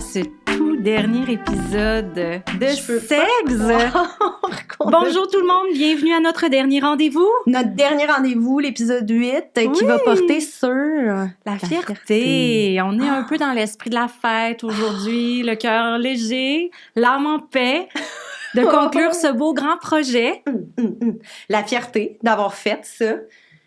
ce tout dernier épisode de Sexe. Bonjour tout le monde, bienvenue à notre dernier rendez-vous. Notre dernier rendez-vous, l'épisode 8, qui va porter sur la fierté. On est un peu dans l'esprit de la fête aujourd'hui, le cœur léger, l'âme en paix, de conclure ce beau grand projet. La fierté d'avoir fait ça.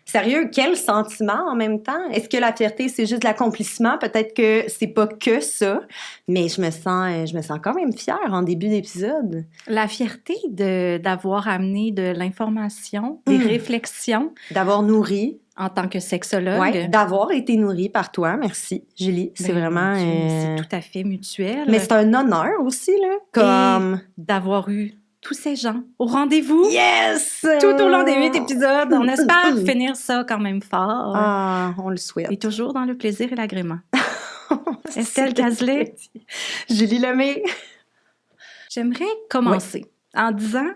Sérieux, quel sentiment en même temps? Est-ce que la fierté, c'est juste l'accomplissement? Peut-être que c'est pas que ça, mais je me sens quand même fière en début d'épisode. La fierté d'avoir amené de l'information, des réflexions. D'avoir nourri. En tant que sexologue. Oui, d'avoir été nourrie par toi. Merci, Julie. C'est vraiment... C'est tout à fait mutuel. Mais c'est un honneur aussi, là. Comme... Et d'avoir eu tous ces gens au rendez-vous. Yes! Tout au long des 8 épisodes. On espère finir ça quand même fort. Ah, on le souhaite. Et toujours dans le plaisir et l'agrément. Estelle Cazelet. Julie Lemay. J'aimerais commencer en disant,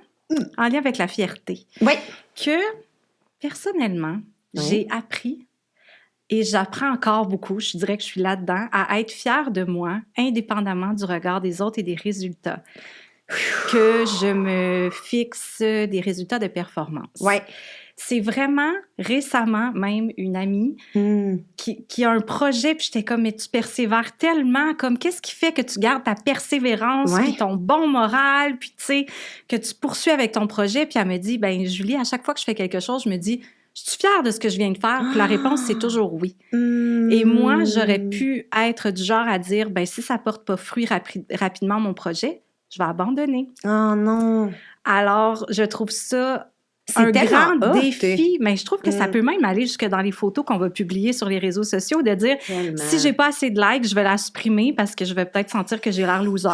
en lien avec la fierté, que personnellement, j'ai appris et j'apprends encore beaucoup, je dirais que je suis là-dedans, à être fière de moi, indépendamment du regard des autres et des résultats. Que je me fixe des résultats de performance. Ouais. C'est vraiment récemment même une amie qui a un projet, puis j'étais comme, mais tu persévères tellement, comme qu'est-ce qui fait que tu gardes ta persévérance, puis ton bon moral, puis tu sais, que tu poursuis avec ton projet, puis elle me dit, ben Julie, à chaque fois que je fais quelque chose, je me dis, je suis fière de ce que je viens de faire, puis la réponse, c'est toujours oui. Et moi, j'aurais pu être du genre à dire, ben si ça porte pas fruit rapidement mon projet, je vais abandonner. Oh non! Alors, je trouve ça un grand défi, mais je trouve que ça peut même aller jusque dans les photos qu'on va publier sur les réseaux sociaux, de dire, si j'ai pas assez de likes, je vais la supprimer parce que je vais peut-être sentir que j'ai l'air loser.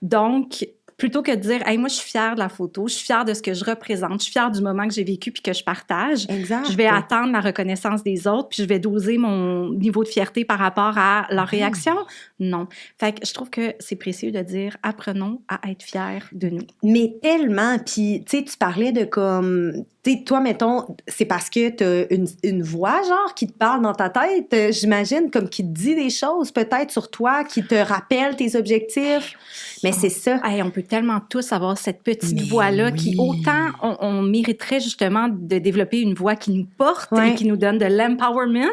Donc, plutôt que de dire, hey, moi, je suis fière de la photo, je suis fière de ce que je représente, je suis fière du moment que j'ai vécu puis que je partage. Exact. Je vais attendre la reconnaissance des autres puis je vais doser mon niveau de fierté par rapport à leur réaction. Non. Fait que je trouve que c'est précieux de dire, apprenons à être fiers de nous. Mais tellement. Puis, tu sais, tu parlais de comme... Tu sais, toi, mettons, c'est parce que t'as une voix, genre, qui te parle dans ta tête, j'imagine, comme qui te dit des choses, peut-être, sur toi, qui te rappelle tes objectifs. Mais c'est ça. Hey, on peut tellement tous avoir cette petite voix-là qui, autant on mériterait justement de développer une voix qui nous porte et qui nous donne de l'empowerment,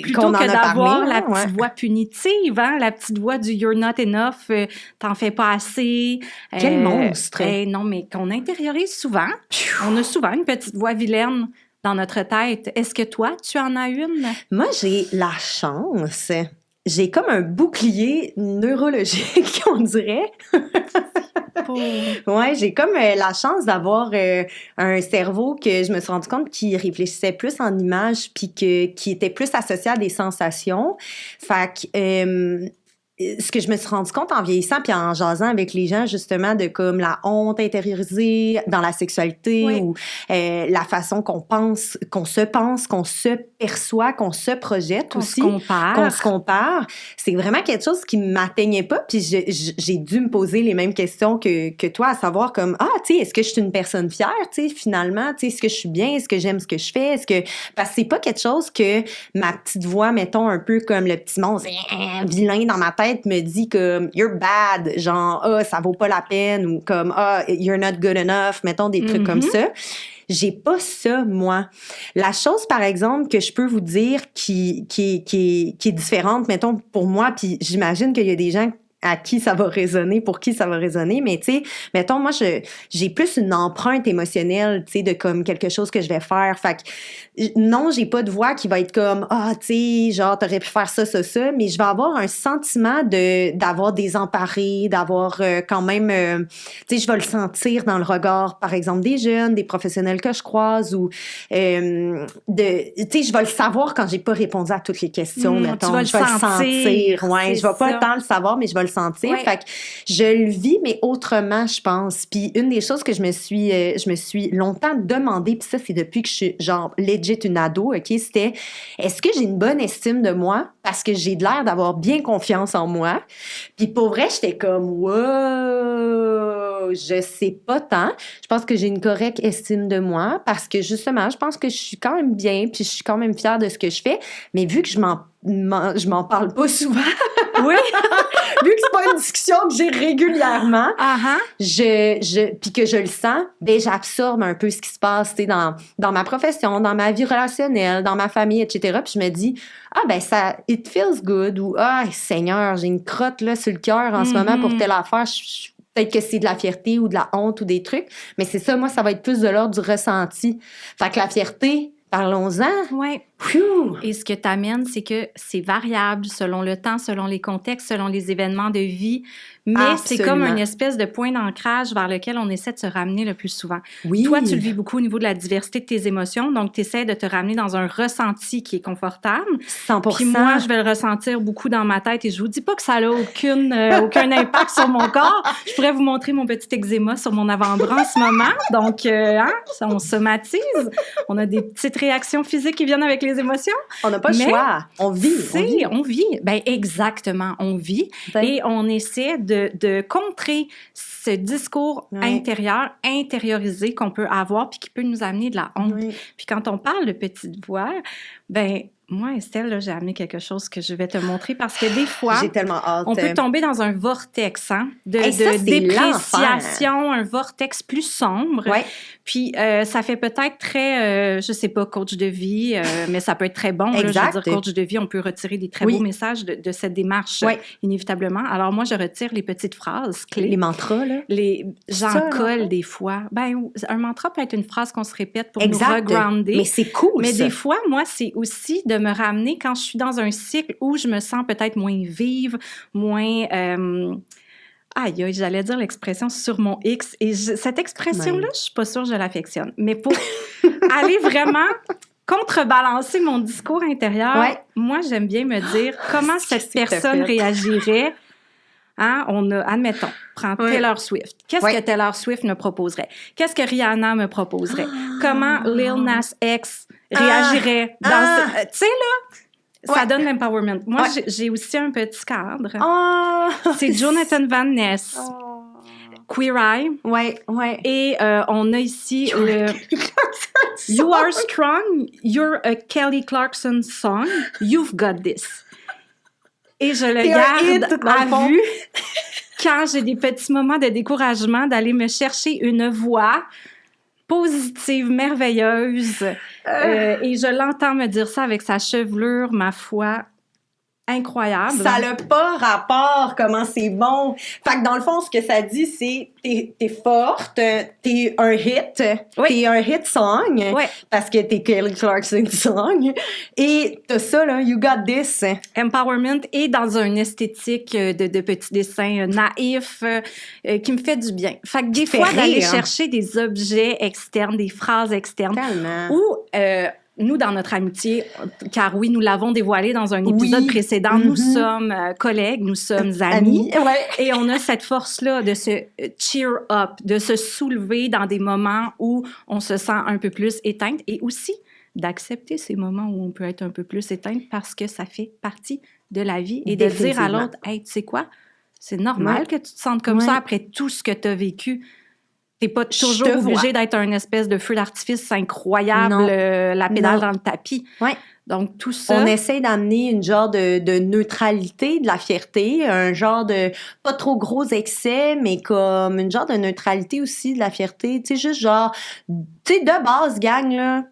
plutôt que d'avoir la petite voix punitive, hein, la petite voix du « you're not enough »,« t'en fais pas assez ». Quel monstre! Non, mais qu'on intériorise souvent. On a souvent une petite voix vilaine dans notre tête. Est-ce que toi, tu en as une? Moi, j'ai la chance. J'ai comme un bouclier neurologique, on dirait. Ouais, j'ai comme la chance d'avoir un cerveau que je me suis rendu compte qui réfléchissait plus en images puis qui était plus associé à des sensations. Fait que... ce que je me suis rendu compte en vieillissant puis en jasant avec les gens, justement, de comme la honte intériorisée dans la sexualité ou la façon qu'on se perçoit, qu'on se projette qu'on aussi. Qu'on se compare. C'est vraiment quelque chose qui ne m'atteignait pas. Puis j'ai dû me poser les mêmes questions que toi, à savoir comme, tu sais, est-ce que je suis une personne fière, tu sais, finalement? Tu sais, est-ce que je suis bien? Est-ce que j'aime ce que je fais? Parce que c'est pas quelque chose que ma petite voix, mettons, un peu comme le petit monstre vilain dans ma tête, me dit comme you're bad, genre ça vaut pas la peine, ou comme you're not good enough, mettons des trucs comme ça. J'ai pas ça, moi. La chose, par exemple, que je peux vous dire qui est différente, mettons, pour moi, puis j'imagine qu'il y a des gens pour qui ça va résonner, mais tu sais, mettons, moi, j'ai plus une empreinte émotionnelle, tu sais, de comme quelque chose que je vais faire. Fait que, non, j'ai pas de voix qui va être comme, tu sais, genre, t'aurais pu faire ça, mais je vais avoir un sentiment d'avoir désemparé, d'avoir quand même, tu sais, je vais le sentir dans le regard, par exemple, des jeunes, des professionnels que je croise, ou, tu sais, je vais le savoir quand j'ai pas répondu à toutes les questions, mettons. Tu vas le sentir. Ouais, je vais pas tant le savoir, mais je vais le sentir. Fait que je le vis, mais autrement, je pense. Puis une des choses que je me suis longtemps demandé, puis ça, c'est depuis que je suis, genre, legit une ado, OK, c'était, est-ce que j'ai une bonne estime de moi? Parce que j'ai de l'air d'avoir bien confiance en moi. Puis pour vrai, j'étais comme, wow, je sais pas tant. Je pense que j'ai une correcte estime de moi parce que, justement, je pense que je suis quand même bien, puis je suis quand même fière de ce que je fais. Mais vu que je m'en parle pas souvent, Oui. Vu que c'est pas une discussion que j'ai régulièrement, Uh-huh. puis que je le sens, ben j'absorbe un peu ce qui se passe, tu sais, dans ma profession, dans ma vie relationnelle, dans ma famille, etc. Puis je me dis, ben ça, it feels good, ou Seigneur, j'ai une crotte là sur le cœur en ce moment pour telle affaire. Peut-être que c'est de la fierté ou de la honte ou des trucs, mais c'est ça, moi, ça va être plus de l'ordre du ressenti. Fait que la fierté, parlons-en. Oui. Et ce que tu amènes, c'est que c'est variable selon le temps, selon les contextes, selon les événements de vie, mais c'est comme une espèce de point d'ancrage vers lequel on essaie de se ramener le plus souvent. Oui. Toi, tu le vis beaucoup au niveau de la diversité de tes émotions, donc tu essaies de te ramener dans un ressenti qui est confortable. 100%. Puis moi, je vais le ressentir beaucoup dans ma tête et je vous dis pas que ça n'a aucun impact sur mon corps. Je pourrais vous montrer mon petit eczéma sur mon avant-bras en ce moment. Donc, on somatise. On a des petites réactions physiques qui viennent avec les émotions. On n'a pas le choix. On vit. On vit. Ben exactement, on vit. Et on essaie de contrer ce discours intérieur, intériorisé qu'on peut avoir puis qui peut nous amener de la honte. Oui. Puis quand on parle de petite voix, ben moi, Estelle, là, j'ai amené quelque chose que je vais te montrer parce que des fois, j'ai tellement hâte. On peut tomber dans un vortex de dépréciation, un vortex plus sombre. Ouais. Puis ça fait peut-être très, je sais pas, coach de vie, mais ça peut être très bon. Là, je veux dire, coach de vie, on peut retirer des très beaux messages de cette démarche, inévitablement. Alors moi, je retire les petites phrases clés. Les mantras, là. J'en colle des fois. Ben, un mantra peut être une phrase qu'on se répète pour nous regrounder. Mais c'est cool, mais ça. Des fois, moi, c'est aussi de me ramener quand je suis dans un cycle où je me sens peut-être moins vive, moins... Aïe, j'allais dire l'expression sur mon X. Et cette expression-là, je suis pas sûre que je l'affectionne. Mais pour aller vraiment contrebalancer mon discours intérieur, moi, j'aime bien me dire comment cette personne réagirait. Admettons, prends Taylor Swift. Qu'est-ce que Taylor Swift me proposerait? Qu'est-ce que Rihanna me proposerait? Comment Lil Nas X réagirait? Tu sais, là, ça donne l'empowerment. Moi, j'ai aussi un petit cadre. C'est Jonathan Van Ness. Queer Eye. Et on a ici le You Are Strong, You're a Kelly Clarkson song, You've Got This. Et je le garde à vue quand j'ai des petits moments de découragement d'aller me chercher une voix positive, merveilleuse. Et je l'entends me dire ça avec sa chevelure, ma foi, incroyable. Ça n'a pas rapport comment c'est bon. Fait que dans le fond, ce que ça dit, c'est t'es forte, t'es un hit, t'es un hit song, parce que t'es Kelly Clarkson song, et t'as ça, là, you got this. Empowerment et dans une esthétique de petits dessins naïfs qui me fait du bien. Fait que des fois, d'aller chercher des objets externes, des phrases externes, ou... nous, dans notre amitié, car oui, nous l'avons dévoilé dans un épisode précédent, nous sommes collègues, nous sommes amis. Et on a cette force-là de se cheer up, de se soulever dans des moments où on se sent un peu plus éteinte et aussi d'accepter ces moments où on peut être un peu plus éteinte parce que ça fait partie de la vie et de dire à l'autre, hey, tu sais quoi, c'est normal que tu te sentes comme ça après tout ce que tu as vécu. T'es pas toujours obligé d'être un espèce de feu d'artifice incroyable, la pédale dans le tapis. Donc, tout ça... On essaie d'amener une genre de neutralité, de la fierté, un genre de pas trop gros excès, mais comme une genre de neutralité aussi, de la fierté. Tu sais, juste genre... Tu sais, de base, gang, là...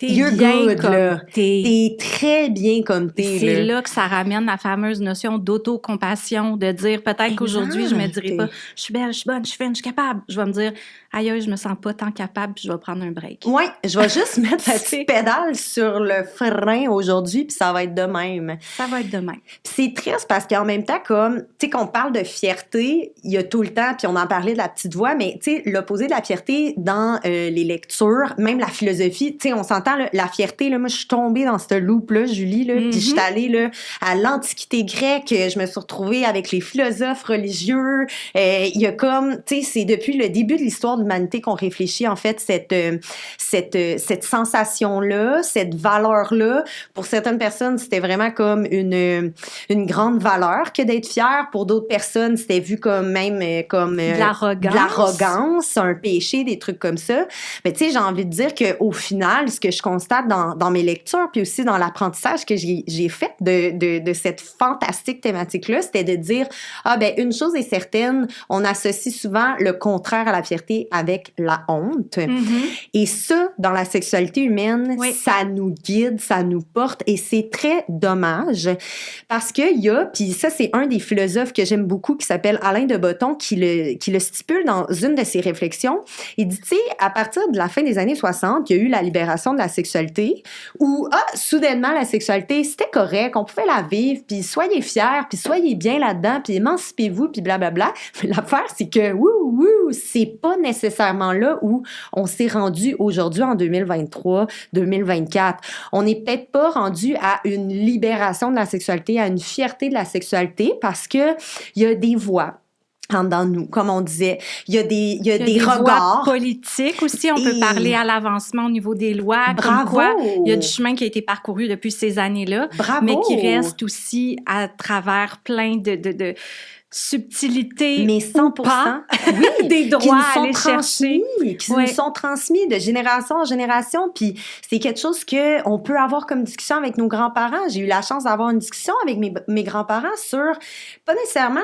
T'es bien good, comme là. T'es très bien comme t'es. C'est là que ça ramène la fameuse notion d'autocompassion, de dire peut-être qu'aujourd'hui, je me dirais pas, je suis belle, je suis bonne, je suis fine, je suis capable. Je vais me dire, aïe, je me sens pas tant capable, puis je vais prendre un break. Oui, je vais juste mettre la petite pédale sur le frein aujourd'hui, puis ça va être de même. Ça va être de même. Puis c'est triste parce qu'en même temps, comme, tu sais, qu'on parle de fierté, il y a tout le temps, puis on en parlait de la petite voix, mais tu sais, l'opposé de la fierté dans les lectures, même la philosophie, tu sais, on s'entend, là, la fierté, là, moi, je suis tombée dans cette loupe-là, Julie, là, puis je suis allée, là, à l'Antiquité grecque, je me suis retrouvée avec les philosophes religieux, il y a comme, tu sais, c'est depuis le début de l'histoire de l'humanité qu'on réfléchit, en fait, cette sensation-là, cette valeur-là. Pour certaines personnes, c'était vraiment comme une grande valeur que d'être fière. Pour d'autres personnes, c'était vu comme même comme de l'arrogance, un péché, des trucs comme ça. Mais tu sais, j'ai envie de dire qu'au final, ce que je je constate dans mes lectures, puis aussi dans l'apprentissage que j'ai fait de cette fantastique thématique-là, c'était de dire, une chose est certaine, on associe souvent le contraire à la fierté avec la honte. Et ça, dans la sexualité humaine, ça nous guide, ça nous porte, et c'est très dommage, parce qu'il y a, puis ça, c'est un des philosophes que j'aime beaucoup, qui s'appelle Alain de Botton, qui le stipule dans une de ses réflexions. Il dit, tu sais, à partir de la fin des années 60, il y a eu la libération de la sexualité, où, soudainement, la sexualité, c'était correct, on pouvait la vivre, puis soyez fiers, puis soyez bien là-dedans, puis émancipez-vous, puis blablabla. Mais l'affaire, c'est que, c'est pas nécessairement là où on s'est rendu aujourd'hui en 2023, 2024. On n'est peut-être pas rendu à une libération de la sexualité, à une fierté de la sexualité, parce que il y a des voix dans nous, comme on disait. Il y a des regards. Voies politiques aussi. On peut parler à l'avancement au niveau des lois. Bravo! Comme quoi, il y a du chemin qui a été parcouru depuis ces années-là. Bravo! Mais qui reste aussi à travers plein de subtilités. Mais 100%. Oui, des droits à aller chercher. Qui nous sont transmis de génération en génération. Puis c'est quelque chose qu'on peut avoir comme discussion avec nos grands-parents. J'ai eu la chance d'avoir une discussion avec mes grands-parents sur, pas nécessairement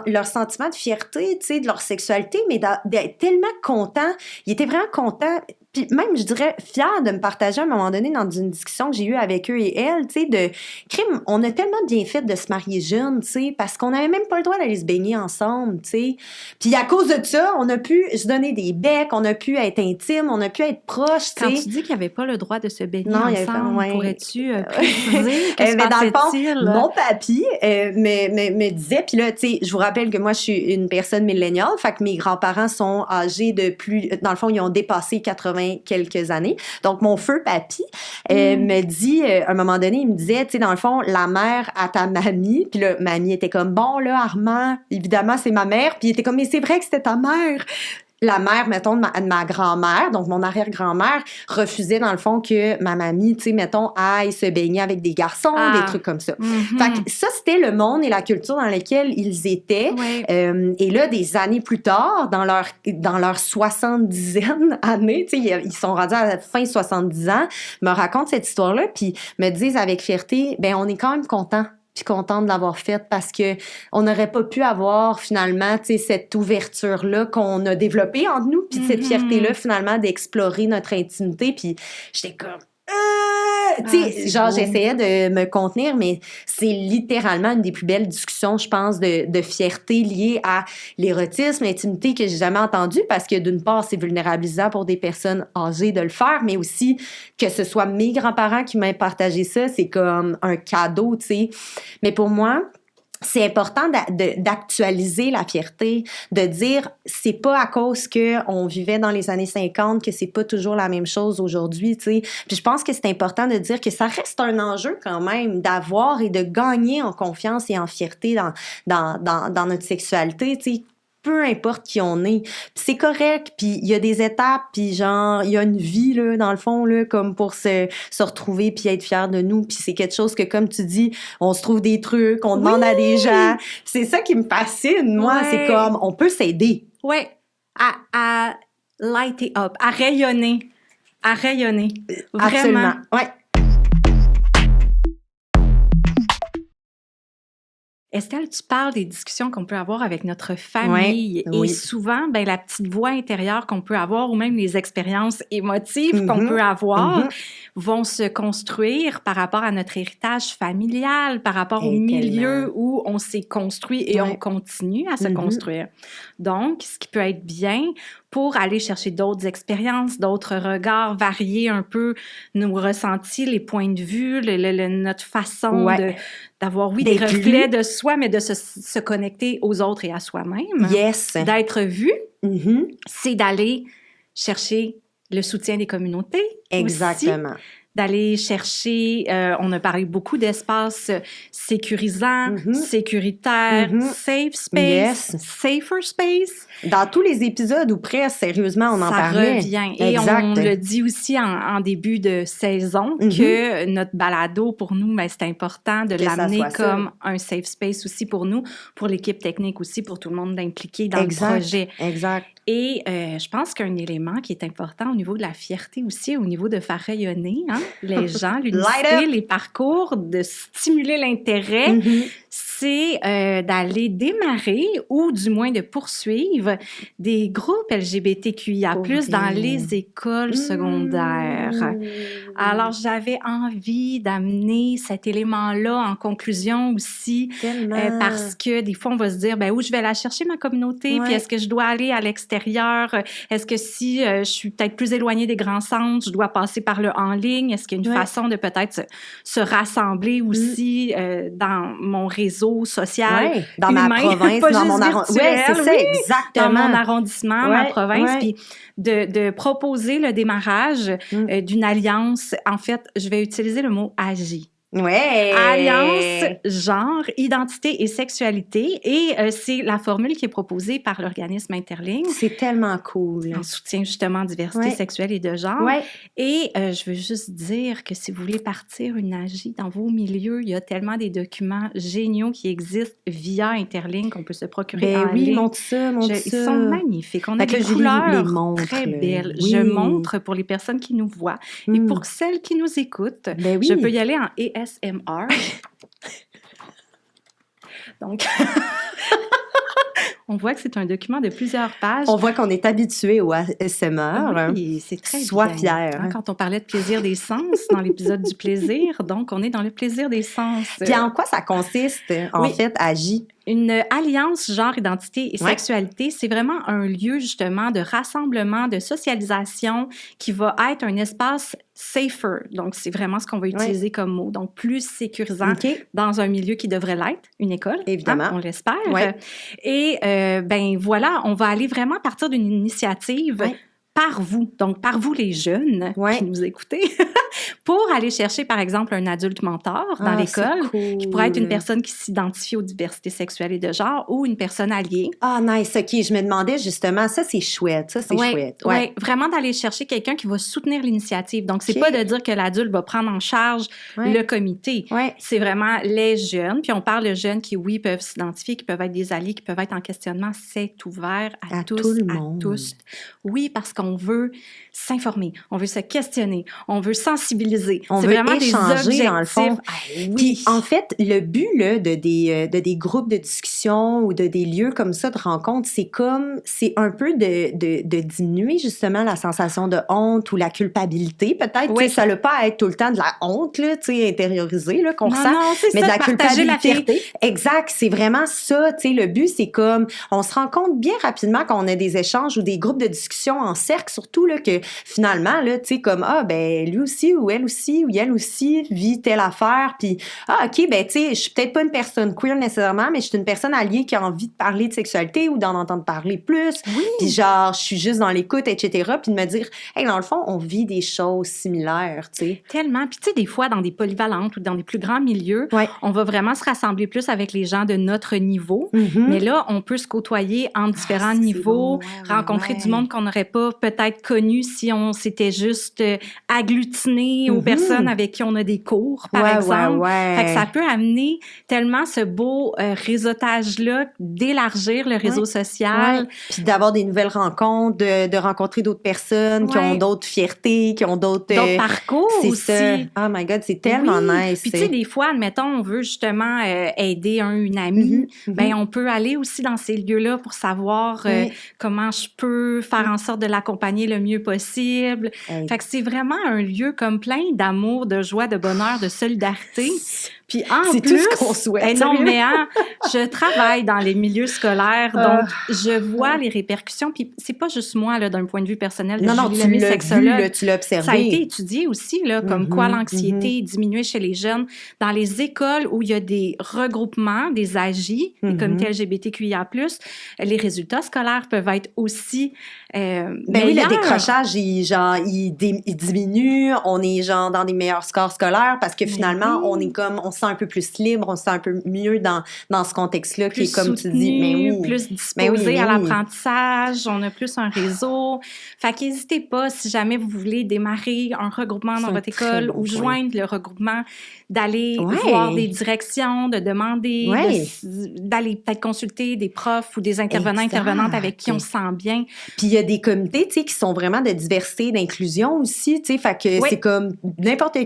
leur sentiment de fierté, tu sais, de leur sexualité, mais d'être tellement contents. Ils étaient vraiment contents. Puis même, je dirais, fière de me partager à un moment donné dans une discussion que j'ai eue avec eux et elles, tu sais, de crime, on a tellement bien fait de se marier jeune, tu sais, parce qu'on n'avait même pas le droit d'aller se baigner ensemble, tu sais. Puis à cause de ça, on a pu se donner des becs, on a pu être intime, on a pu être proche, tu sais. Quand tu dis qu'il n'y avait pas le droit de se baigner ensemble, pourrais-tu préciser mais dans le fond, mon papy me disait, puis là, tu sais, je vous rappelle que moi, je suis une personne milléniale, fait que mes grands-parents sont âgés de plus, dans le fond, ils ont dépassé 80 quelques années. Donc, mon feu papy me dit, à un moment donné, il me disait, tu sais, dans le fond, la mère à ta mamie, puis là, mamie était comme, bon, là, Armand, évidemment, c'est ma mère, puis il était comme, mais c'est vrai que c'était ta mère. La mère, mettons, de ma grand-mère, donc mon arrière-grand-mère, refusait, dans le fond, que ma mamie, tu sais, mettons, aille se baigner avec des garçons, des trucs comme ça. Fait que ça, c'était le monde et la culture dans lequel ils étaient. Et là, des années plus tard, dans leur 70aine année, tu sais, ils sont rendus à la fin 70 ans, me racontent cette histoire-là, puis me disent avec fierté, ben on est quand même content. Puis contente de l'avoir faite parce que on n'aurait pas pu avoir finalement, tu sais, cette ouverture-là qu'on a développée entre nous, puis cette fierté-là finalement d'explorer notre intimité. Puis j'étais comme tu sais, genre, beau. J'essayais de me contenir, mais c'est littéralement une des plus belles discussions, je pense, de fierté liée à l'érotisme, l'intimité que j'ai jamais entendue, parce que d'une part, c'est vulnérabilisant pour des personnes âgées de le faire, mais aussi que ce soit mes grands-parents qui m'aient partagé ça, c'est comme un cadeau, tu sais. Mais pour moi, c'est important d'actualiser la fierté, de dire c'est pas à cause que on vivait dans les années 50 que c'est pas toujours la même chose aujourd'hui, tu sais. Puis je pense que c'est important de dire que ça reste un enjeu quand même d'avoir et de gagner en confiance et en fierté dans notre sexualité, tu sais. Peu importe qui on est. Puis c'est correct, puis il y a des étapes, puis genre, il y a une vie, là, dans le fond, là, comme pour se retrouver puis être fier de nous. Puis c'est quelque chose que, comme tu dis, on se trouve des trucs, on demande à des gens. C'est ça qui me fascine, moi. C'est comme, on peut s'aider. Oui, à light it up, à rayonner. À rayonner. Vraiment. Absolument, ouais. Estelle, tu parles des discussions qu'on peut avoir avec notre famille et souvent, ben, la petite voix intérieure qu'on peut avoir ou même les expériences émotives qu'on peut avoir vont se construire par rapport à notre héritage familial, par rapport au milieu où on s'est construit et on continue à se construire. Donc, ce qui peut être bien pour aller chercher d'autres expériences, d'autres regards, varier un peu nos ressentis, les points de vue, notre façon d'avoir, des reflets de soi, mais de se connecter aux autres et à soi-même. Yes. D'être vu, c'est d'aller chercher le soutien des communautés. Exactement. Aussi, d'aller chercher, on a parlé beaucoup d'espaces sécurisants, sécuritaires, safe space, safer space. Dans tous les épisodes ou presque, sérieusement, on en parlait. Ça revient. Et on le dit aussi en début de saison que notre balado, pour nous, ben, c'est important de l'amener comme un safe space aussi pour nous, pour l'équipe technique aussi, pour tout le monde d'impliquer dans le projet. Exact. Et je pense qu'un élément qui est important au niveau de la fierté aussi, au niveau de faire rayonner les gens, l'unicité, les parcours, de stimuler l'intérêt, c'est d'aller démarrer ou du moins de poursuivre des groupes LGBTQIA+, dans les écoles secondaires. Alors, j'avais envie d'amener cet élément-là en conclusion aussi, parce que des fois, on va se dire, où je vais la chercher, ma communauté, puis est-ce que je dois aller à l'extérieur? Est-ce que si je suis peut-être plus éloignée des grands centres, je dois passer par le en ligne? Est-ce qu'il y a une façon de peut-être se rassembler aussi dans mon réseau social dans humain, ma province, pas dans juste mon arrondissement. Oui, c'est ça, exactement. Dans mon arrondissement, ma province, puis de proposer le démarrage d'une alliance. En fait, je vais utiliser le mot « AGI ». Ouais. Alliance, genre, identité et sexualité. Et c'est la formule qui est proposée par l'organisme Interligne. C'est tellement cool. En soutien justement diversité sexuelle et de genre. Ouais. Et je veux juste dire que si vous voulez partir une AGI dans vos milieux, il y a tellement des documents géniaux qui existent via Interligne qu'on peut se procurer en ligne. Montre ça. Ils sont magnifiques. On a des couleurs très belles. Oui. Je montre pour les personnes qui nous voient. Et pour celles qui nous écoutent, je peux y aller en ASMR. Donc, on voit que c'est un document de plusieurs pages. On voit qu'on est habitué au ASMR. Oui, c'est très Sois bien. fier. Quand on parlait de plaisir des sens dans l'épisode du plaisir, donc on est dans le plaisir des sens. Puis en quoi ça consiste, en fait, AGI? Une alliance genre, identité et sexualité, c'est vraiment un lieu justement de rassemblement, de socialisation qui va être un espace safer. Donc, c'est vraiment ce qu'on va utiliser comme mot. Donc, plus sécurisant dans un milieu qui devrait l'être, une école. Évidemment. On l'espère. Et voilà, on va aller vraiment partir d'une initiative par vous. Donc, par vous les jeunes qui nous écoutez, pour aller chercher, par exemple, un adulte mentor dans l'école, qui pourrait être une personne qui s'identifie aux diversités sexuelles et de genre, ou une personne alliée. Ah, nice, OK. Je me demandais justement, ça, c'est chouette. Ça, c'est chouette. Oui, vraiment d'aller chercher quelqu'un qui va soutenir l'initiative. Donc, c'est pas de dire que l'adulte va prendre en charge le comité. C'est vraiment les jeunes. Puis, on parle de jeunes qui, oui, peuvent s'identifier, qui peuvent être des alliés, qui peuvent être en questionnement. C'est ouvert à tous, tout le monde. À tous. Oui, parce qu'on veut s'informer, on veut se questionner, on veut sensibiliser. On veut vraiment échanger, dans le fond. Puis, en fait, le but là, de des groupes de discussion ou de des lieux comme ça de rencontre, c'est un peu de diminuer justement la sensation de honte ou la culpabilité. Peut-être que ça n'a pas à être tout le temps de la honte là, intériorisée là, qu'on ressent, mais de la culpabilité. Exact, c'est vraiment ça. Le but, c'est comme, on se rend compte bien rapidement quand on a des échanges ou des groupes de discussion en cercle, surtout là, que finalement, là, tu sais, comme, lui aussi, ou elle aussi vit telle affaire, puis, OK, tu sais, je suis peut-être pas une personne queer nécessairement, mais je suis une personne alliée qui a envie de parler de sexualité ou d'en entendre parler plus, puis genre, je suis juste dans l'écoute, etc., puis de me dire, hey, dans le fond, on vit des choses similaires, tu sais. Tellement, puis tu sais, des fois, dans des polyvalentes ou dans des plus grands milieux, on va vraiment se rassembler plus avec les gens de notre niveau, mais là, on peut se côtoyer en différents niveaux, rencontrer du monde qu'on n'aurait pas peut-être connu si on s'était juste agglutiné aux personnes avec qui on a des cours, par exemple. Fait que ça peut amener tellement ce beau réseautage-là, d'élargir le réseau social. Puis d'avoir des nouvelles rencontres, de rencontrer d'autres personnes qui ont d'autres fiertés, qui ont d'autres parcours aussi. Ça. Oh my God, c'est tellement nice. Puis tu sais, des fois, admettons, on veut justement aider une amie, ben on peut aller aussi dans ces lieux-là pour savoir comment je peux faire en sorte de l'accompagner le mieux possible. Fait que c'est vraiment un lieu comme plein d'amour, de joie, de bonheur, de solidarité. Puis en c'est plus, tout ce qu'on souhaite. Non, mais je travaille dans les milieux scolaires, donc je vois les répercussions. Puis c'est pas juste moi, là, d'un point de vue personnel. Non, tu l'as vu, là, tu l'as observé. Ça a été étudié aussi, là, comme quoi l'anxiété diminuait chez les jeunes. Dans les écoles où il y a des regroupements, des AGI, des comités LGBTQIA+, les résultats scolaires peuvent être aussi meilleurs. Oui, le décrochage, il diminue. On est genre dans des meilleurs scores scolaires parce que finalement, on se sent un peu plus libre, on se sent un peu mieux dans ce contexte-là, plus qui est, comme soutenu, tu dis, mais oui. plus disposé à l'apprentissage, on a plus un réseau. Fait qu'hésitez pas, si jamais vous voulez démarrer un regroupement dans votre école ou joindre le regroupement, d'aller voir des directions, de demander, d'aller peut-être consulter des profs ou des intervenantes avec qui on se sent bien. Puis il y a des comités, tu sais, qui sont vraiment de diversité, d'inclusion aussi, tu sais, fait que c'est comme n'importe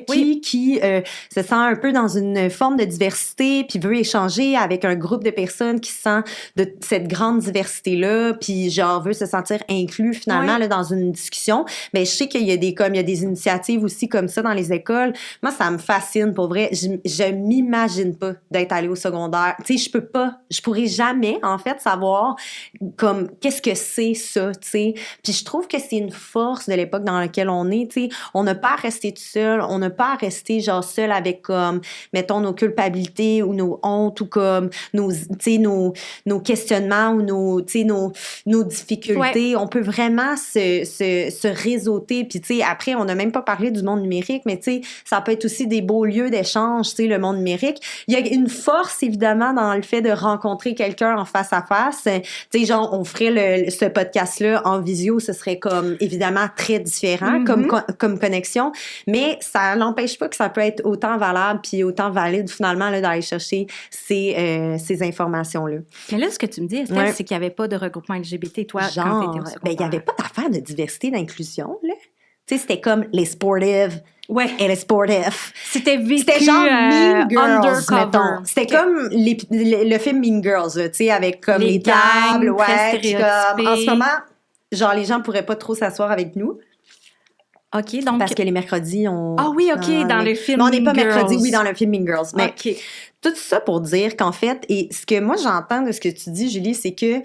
qui se sent un peu dans une forme de diversité, puis veut échanger avec un groupe de personnes qui se sent de cette grande diversité-là, puis genre veut se sentir inclus finalement là, dans une discussion. Mais je sais qu'il y a des initiatives aussi comme ça dans les écoles. Moi, ça me fascine pour vrai. Je m'imagine pas d'être allée au secondaire. Tu sais, je pourrais jamais en fait savoir comme qu'est-ce que c'est ça, tu sais. Puis je trouve que c'est une force de l'époque dans laquelle on est, tu sais. On n'a pas à rester tout seul, on n'a pas à rester genre seul avec comme mettons nos culpabilités ou nos hontes ou comme nos questionnements ou nos difficultés. On peut vraiment se réseauter. Puis tu sais, après on n'a même pas parlé du monde numérique, mais tu sais, ça peut être aussi des beaux lieux d'échange, tu sais, le monde numérique. Il y a une force évidemment dans le fait de rencontrer quelqu'un en face à face. Tu sais, genre on ferait ce podcast-là en visio, ce serait comme évidemment très différent comme connexion, mais ça n'empêche pas que ça peut être autant valable puis autant valide finalement là, d'aller chercher ces informations-là. Mais là, ce que tu me dis, Estelle, c'est qu'il n'y avait pas de regroupement LGBT, toi, genre, quand tu étais au secondaire. Ben, il n'y avait pas d'affaire de diversité, d'inclusion, là. Tu sais, c'était comme les sportives. Et les sportifs. C'était vécu c'était genre Mean Girls, undercover. C'était comme le film Mean Girls, tu sais, avec comme les tables, comme, en ce moment, genre les gens pourraient pas trop s'asseoir avec nous. OK, donc... Parce que les mercredis, on... Ah oui, OK, dans le film Mean Girls. On n'est pas Girls. mercredi, oui, dans le film Mean Girls. Mais OK. Tout ça pour dire qu'en fait, et ce que moi j'entends de ce que tu dis, Julie, c'est que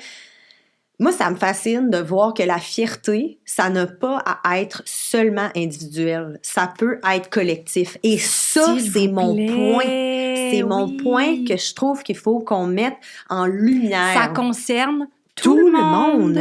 moi, ça me fascine de voir que la fierté, ça n'a pas à être seulement individuel. Ça peut être collectif. Et ça, c'est mon point. C'est mon point que je trouve qu'il faut qu'on mette en lumière. Ça concerne tout le monde.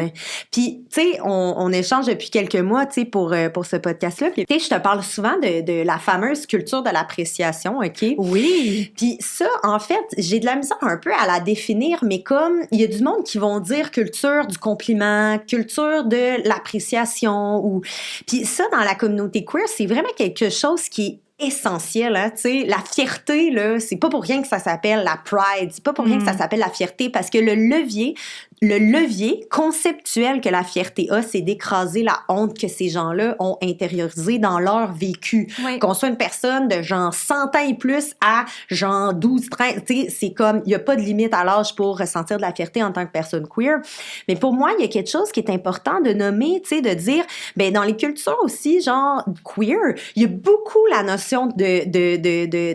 Puis, tu sais, on échange depuis quelques mois, tu sais, pour ce podcast-là. Puis, tu sais, je te parle souvent de la fameuse culture de l'appréciation, OK? Oui. Puis ça, en fait, j'ai de la misère un peu à la définir, mais comme il y a du monde qui vont dire culture du compliment, culture de l'appréciation, ou... Puis ça, dans la communauté queer, c'est vraiment quelque chose qui est essentiel, hein, tu sais, la fierté, là, c'est pas pour rien que ça s'appelle la pride, c'est pas pour rien que ça s'appelle la fierté, parce que le levier conceptuel que la fierté a, c'est d'écraser la honte que ces gens-là ont intériorisée dans leur vécu. Oui. Qu'on soit une personne de genre 100 ans et plus à genre 12, 13, tu sais, c'est comme, il y a pas de limite à l'âge pour ressentir de la fierté en tant que personne queer. Mais pour moi, il y a quelque chose qui est important de nommer, tu sais, de dire, ben dans les cultures aussi, genre queer, il y a beaucoup la notion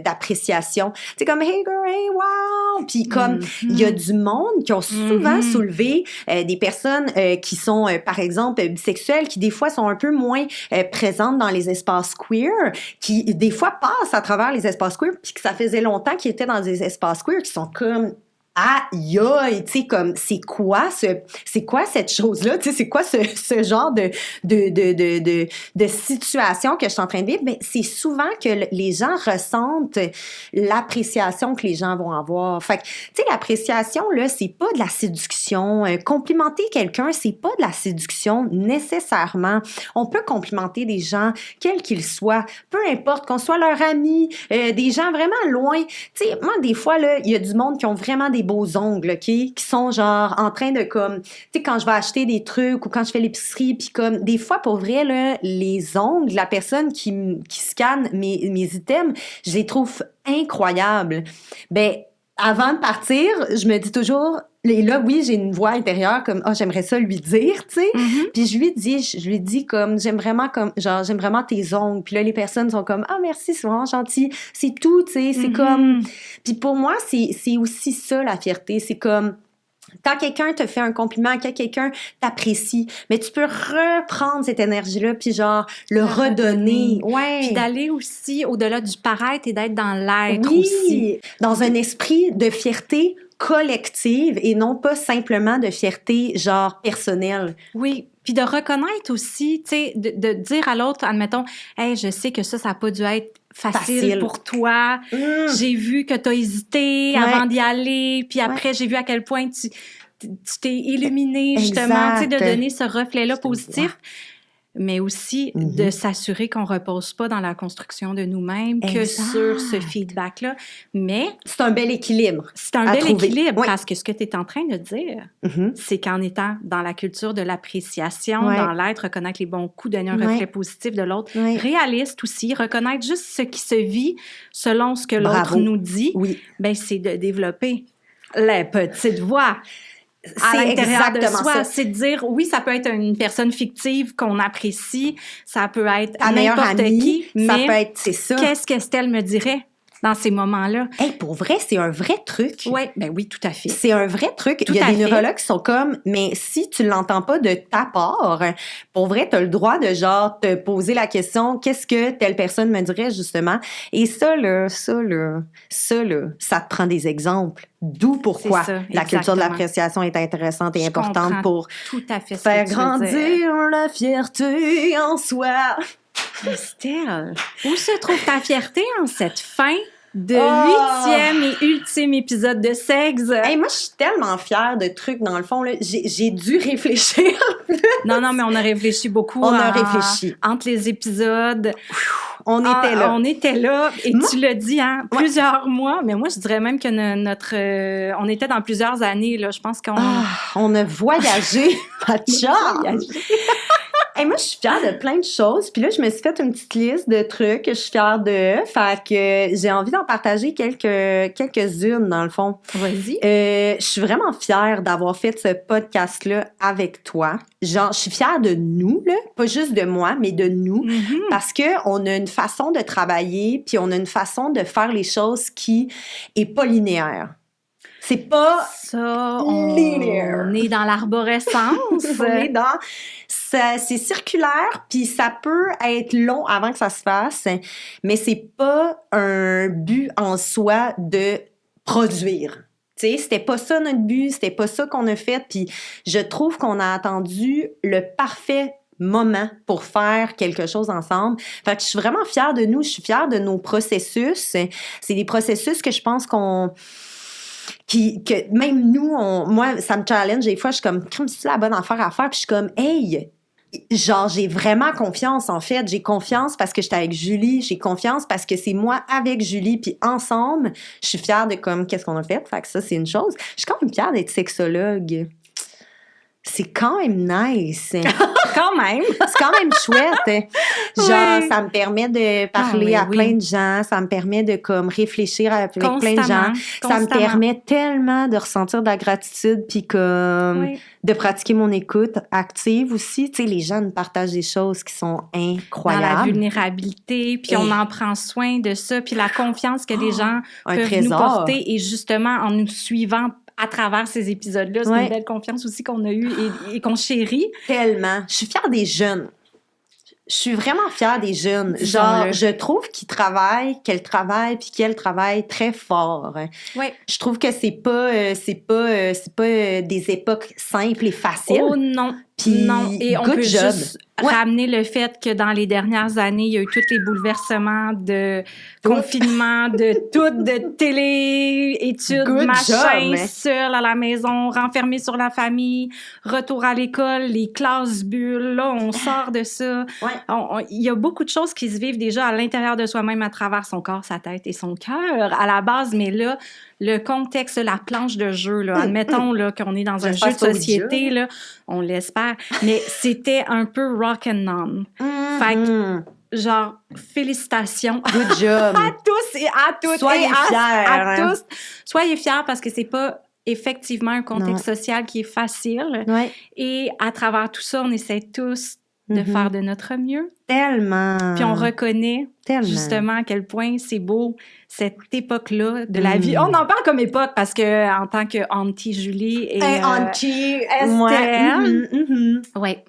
d'appréciation. Tu sais, comme, hey girl, hey, wow! Puis comme, il y a du monde qui ont souvent soulevé des personnes qui sont, par exemple, bisexuelles, qui des fois sont un peu moins présentes dans les espaces queer, qui des fois passent à travers les espaces queer, puis que ça faisait longtemps qu'ils étaient dans des espaces queer, qui sont comme... aïe, aïe, tu sais, comme, c'est quoi cette chose-là, tu sais, c'est quoi ce genre de situation que je suis en train de vivre? Mais c'est souvent que les gens ressentent l'appréciation que les gens vont avoir. Fait que, tu sais, l'appréciation, là, c'est pas de la séduction. Complimenter quelqu'un, c'est pas de la séduction nécessairement. On peut complimenter des gens, quels qu'ils soient, peu importe, qu'on soit leur ami, des gens vraiment loin. Tu sais, moi, des fois, là, il y a du monde qui ont vraiment des beaux ongles, OK? Qui sont genre en train de comme, tu sais, quand je vais acheter des trucs ou quand je fais l'épicerie, puis comme, des fois, pour vrai, là, les ongles, la personne qui scanne mes items, je les trouve incroyables. Ben, avant de partir, je me dis toujours, et là, oui, j'ai une voix intérieure comme, j'aimerais ça lui dire, tu sais. Puis je lui dis comme, j'aime vraiment tes ongles. Puis là, les personnes sont comme, merci, c'est vraiment gentil. C'est tout, tu sais, c'est comme... Puis pour moi, c'est aussi ça, la fierté. C'est comme, quand quelqu'un te fait un compliment, quand quelqu'un t'apprécie, mais tu peux reprendre cette énergie-là, puis genre, le redonner. Ouais. Puis d'aller aussi au-delà du paraître et d'être dans l'être aussi. Dans un esprit de fierté collective et non pas simplement de fierté genre personnelle. Oui, puis de reconnaître aussi, tu sais, de dire à l'autre, admettons, hey, je sais que ça n'a pas dû être facile pour toi. J'ai vu que tu as hésité avant d'y aller, puis après, j'ai vu à quel point tu t'es illuminé, justement, tu sais, de donner ce reflet-là positif. Mais aussi de s'assurer qu'on ne repose pas dans la construction de nous-mêmes que sur ce feedback-là. Mais c'est un bel équilibre. C'est un bel équilibre parce que ce que tu es en train de dire, c'est qu'en étant dans la culture de l'appréciation, dans l'être, reconnaître les bons coups, donner un reflet positif de l'autre, réaliste aussi, reconnaître juste ce qui se vit selon ce que l'autre nous dit, ben, c'est de développer les petites voix. À l'intérieur de soi, c'est de dire, oui, ça peut être une personne fictive qu'on apprécie, ça peut être n'importe qui, mais ça peut être, c'est ça. Qu'est-ce qu'Estelle me dirait dans ces moments-là? Hey, pour vrai, c'est un vrai truc. Oui, tout à fait. C'est un vrai truc. Il y a des neurologues qui sont comme, mais si tu l'entends pas de ta part, pour vrai, tu as le droit de genre te poser la question, qu'est-ce que telle personne me dirait justement? Et ça te prend des exemples. D'où pourquoi la culture de l'appréciation est intéressante et importante pour tout à fait faire grandir la fierté en soi. Estelle, où se trouve ta fierté en cette fin de 8e et ultime épisode de Sexe? Hey, moi, je suis tellement fière de trucs, dans le fond. Là. J'ai dû réfléchir. Non, mais on a réfléchi beaucoup. On a réfléchi. Entre les épisodes. On était là. On était là. Et tu l'as dit, hein, plusieurs mois. Mais moi, je dirais même que on était dans plusieurs années. Là. Je pense qu'on... on a voyagé. Hey, moi, je suis fière de plein de choses. Puis là, je me suis fait une petite liste de trucs que je suis fière de. Fait que j'ai envie d'en partager quelques-unes, dans le fond. Vas-y. Je suis vraiment fière d'avoir fait ce podcast-là avec toi. Genre, je suis fière de nous, là. Pas juste de moi, mais de nous. Parce qu'on a une façon de travailler, puis on a une façon de faire les choses qui est pas linéaire. C'est pas linéaire. On est dans l'arborescence. On est dans... C'est circulaire, puis ça peut être long avant que ça se fasse, mais c'est pas un but en soi de produire. Tu sais, c'était pas ça notre but, c'était pas ça qu'on a fait, puis je trouve qu'on a attendu le parfait moment pour faire quelque chose ensemble. Fait que je suis vraiment fière de nous, je suis fière de nos processus. C'est des processus que je pense que même nous, moi, ça me challenge. Des fois, je suis comme c'est la bonne affaire à faire. Puis je suis comme, hey, genre, j'ai vraiment confiance, en fait. J'ai confiance parce que j'étais avec Julie. J'ai confiance parce que c'est moi avec Julie. Puis ensemble, je suis fière de comme qu'est-ce qu'on a fait. Fait que ça, c'est une chose. Je suis quand même fière d'être sexologue. C'est quand même nice. Quand même. C'est quand même chouette. Genre, ça me permet de parler à plein de gens. Ça me permet de comme réfléchir avec plein de gens. Ça me permet tellement de ressentir de la gratitude puis comme de pratiquer mon écoute active aussi. Tu sais, les gens nous partagent des choses qui sont incroyables. Dans la vulnérabilité, puis on en prend soin de ça. Puis la confiance que les gens peuvent nous porter et justement en nous suivant à travers ces épisodes-là. C'est une belle confiance aussi qu'on a eue et qu'on chérit. Tellement. Je suis fière des jeunes. Je suis vraiment fière des jeunes. Genre, je trouve qu'elles travaillent très fort. Ouais. Je trouve que c'est pas des époques simples et faciles. Oh non. Puis, non, et on peut juste ramener le fait que dans les dernières années, il y a eu tous les bouleversements de confinement, de télé, études, machin, seul à la maison, renfermé sur la famille, retour à l'école, les classes bulles, là, on sort de ça. Il y a beaucoup de choses qui se vivent déjà à l'intérieur de soi-même à travers son corps, sa tête et son cœur à la base, mais là, le contexte, la planche de jeu, là, admettons là, qu'on est dans un jeu de société, là, on l'espère, mais c'était un peu rock and non. Fait que, genre, félicitations. Good job. À tous et à toutes. Soyez fiers. À tous. Soyez fiers parce que c'est pas effectivement un contexte social qui est facile. Ouais. Et à travers tout ça, on essaie tous de faire de notre mieux. Tellement. Puis on reconnaît justement à quel point c'est beau cette époque-là de la vie. On en parle comme époque parce que en tant que Auntie Julie et Auntie Estelle. Ouais.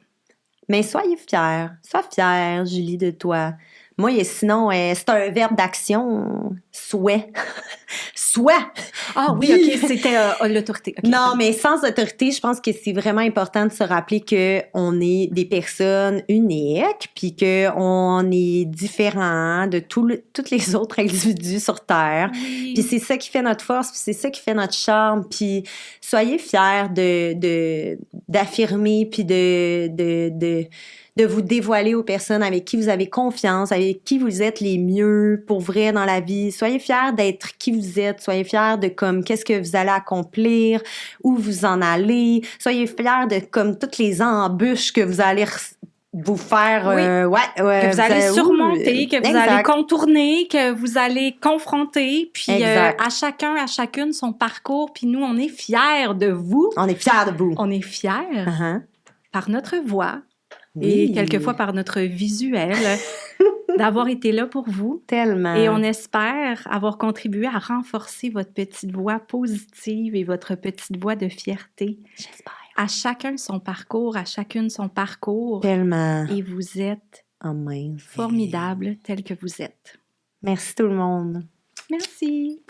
Mais soyez fiers. Sois fière, Julie, de toi. Moi, sinon, c'est un verbe d'action. Souhait. Soit. Ah oui, OK, c'était l'autorité. Okay. Non, mais sans autorité, je pense que c'est vraiment important de se rappeler qu'on est des personnes uniques, puis qu'on est différents de tous les autres individus sur Terre. Oui. Puis c'est ça qui fait notre force, puis c'est ça qui fait notre charme. Puis soyez fiers d'affirmer, puis de vous dévoiler aux personnes avec qui vous avez confiance, avec qui vous êtes les mieux pour vrai dans la vie. Soyez fiers d'être qui vous êtes. Soyez fiers de comme qu'est-ce que vous allez accomplir, où vous en allez. Soyez fiers de comme toutes les embûches que vous allez vous faire... que vous allez surmonter, que vous allez contourner, que vous allez confronter. Puis à chacun, à chacune son parcours. Puis nous, on est fiers de vous. On est fiers de vous. On est fiers par notre voix. Et quelquefois par notre visuel, d'avoir été là pour vous. Tellement. Et on espère avoir contribué à renforcer votre petite voix positive et votre petite voix de fierté. J'espère. À chacun son parcours, à chacune son parcours. Tellement. Et vous êtes formidable tel que vous êtes. Merci tout le monde. Merci.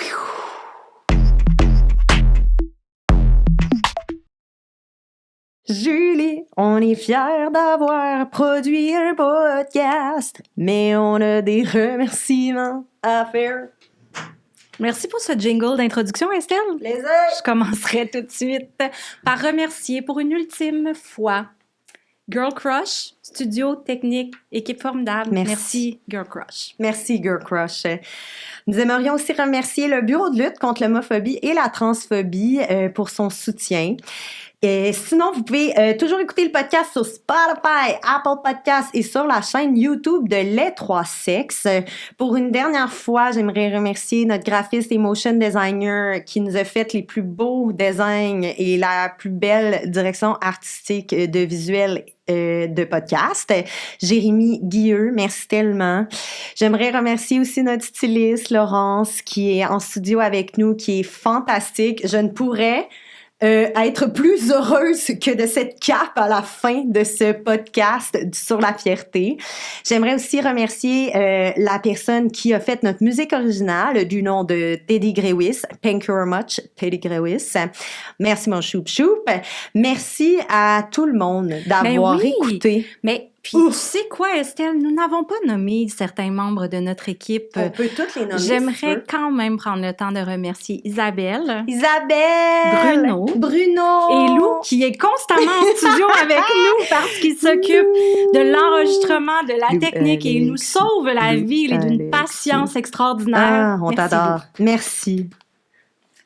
Julie, on est fiers d'avoir produit un podcast, mais on a des remerciements à faire. Merci pour ce jingle d'introduction, Estelle. Plaisir. Je commencerai tout de suite par remercier pour une ultime fois Girl Crush, studio, technique, équipe formidable. Merci Girl Crush. Merci Girl Crush. Nous aimerions aussi remercier le Bureau de lutte contre l'homophobie et la transphobie pour son soutien. Et sinon, vous pouvez toujours écouter le podcast sur Spotify, Apple Podcasts et sur la chaîne YouTube de Les Trois Sexes. Pour une dernière fois, j'aimerais remercier notre graphiste et motion designer qui nous a fait les plus beaux designs et la plus belle direction artistique de visuel de podcast. Jérémy Guilleux, merci tellement. J'aimerais remercier aussi notre styliste, Laurence, qui est en studio avec nous, qui est fantastique. Je ne pourrais être plus heureuse que de cette cape à la fin de ce podcast sur la fierté. J'aimerais aussi remercier la personne qui a fait notre musique originale du nom de Teddy Grewis. Thank you very much, Teddy Grewis. Merci mon choup-choup. Merci à tout le monde d'avoir écouté. Mais puis, tu sais quoi, Estelle? Nous n'avons pas nommé certains membres de notre équipe. On peut toutes les nommer. J'aimerais quand même prendre le temps de remercier Isabelle, Bruno et Lou, qui est constamment en studio avec nous parce qu'il s'occupe de l'enregistrement, de la technique et il nous sauve la vie. Il est d'une patience extraordinaire. Ah, on t'adore. Merci.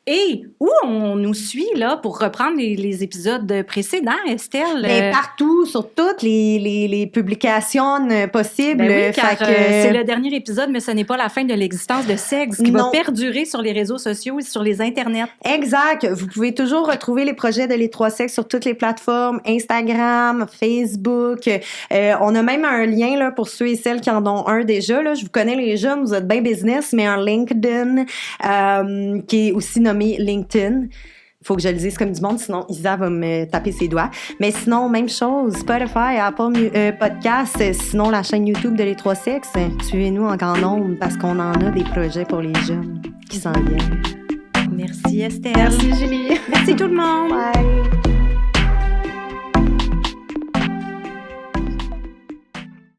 Et où on nous suit, là, pour reprendre les épisodes précédents, Estelle? Ben, partout, sur toutes les publications possibles. Ben oui, car c'est le dernier épisode, mais ce n'est pas la fin de l'existence de Sexe, qui va perdurer sur les réseaux sociaux et sur les internets. Exact. Vous pouvez toujours retrouver les projets de Les Trois Sexes sur toutes les plateformes, Instagram, Facebook. On a même un lien là, pour ceux et celles qui en ont un déjà. Là. Je vous connais les jeunes, vous êtes bien business, mais un LinkedIn qui est aussi nommé LinkedIn. Il faut que je le dise comme du monde, sinon Isa va me taper ses doigts. Mais sinon, même chose, Spotify, Apple Podcasts, sinon la chaîne YouTube de Les Trois Sexes. Suivez-nous en grand nombre parce qu'on en a des projets pour les jeunes qui s'en viennent. Merci Estelle. Merci Julie. Merci tout le monde. Bye.